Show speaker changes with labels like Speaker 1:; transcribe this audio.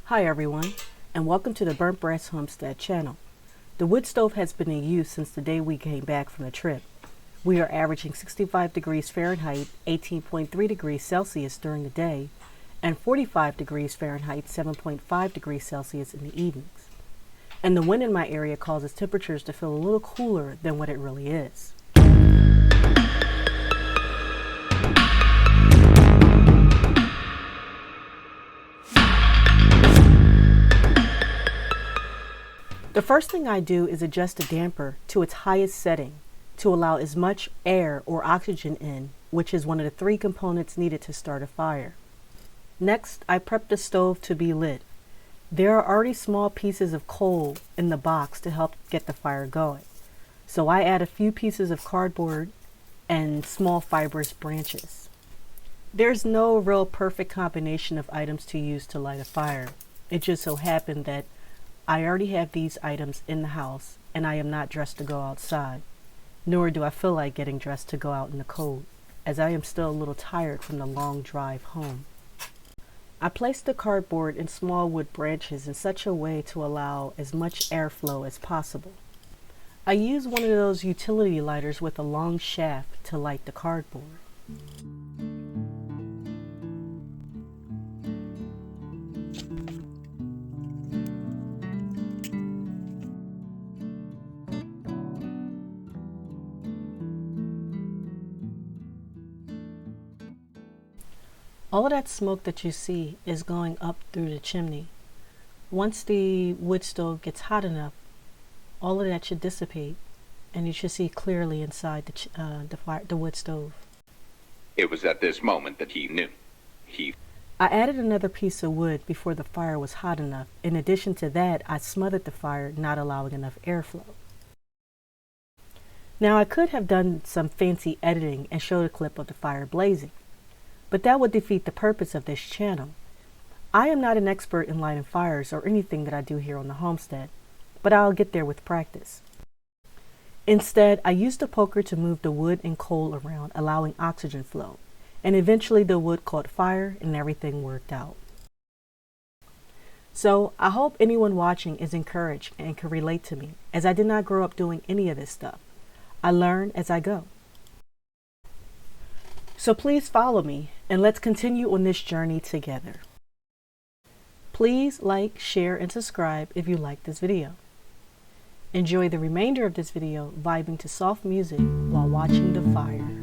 Speaker 1: Hi everyone, and welcome to the Burnt Brass Homestead channel. The wood stove has been in use since the day we came back from the trip. We are averaging 65 degrees Fahrenheit, 18.3 degrees Celsius during the day, and 45 degrees Fahrenheit, 7.5 degrees Celsius in the evenings. And the wind in my area causes temperatures to feel a little cooler than what it really is. The first thing I do is adjust the damper to its highest setting to allow as much air or oxygen in, which is one of the three components needed to start a fire. Next, I prep the stove to be lit. There are already small pieces of coal in the box to help get the fire going. So I add a few pieces of cardboard and small fibrous branches. There's no real perfect combination of items to use to light a fire. It just so happened that I already have these items in the house, and I am not dressed to go outside, nor do I feel like getting dressed to go out in the cold, as I am still a little tired from the long drive home. I placed the cardboard and small wood branches in such a way to allow as much airflow as possible. I use one of those utility lighters with a long shaft to light the cardboard. All of that smoke that you see is going up through the chimney. Once the wood stove gets hot enough, all of that should dissipate, and you should see clearly inside the wood stove.
Speaker 2: It was at this moment that he knew.
Speaker 1: I added another piece of wood before the fire was hot enough. In addition to that, I smothered the fire, not allowing enough airflow. Now I could have done some fancy editing and showed a clip of the fire blazing, but that would defeat the purpose of this channel. I am not an expert in lighting fires or anything that I do here on the homestead, but I'll get there with practice. Instead, I used a poker to move the wood and coal around, allowing oxygen flow, and eventually the wood caught fire and everything worked out. So I hope anyone watching is encouraged and can relate to me, as I did not grow up doing any of this stuff. I learn as I go. So please follow me and let's continue on this journey together. Please like, share, and subscribe if you like this video. Enjoy the remainder of this video vibing to soft music while watching the fire.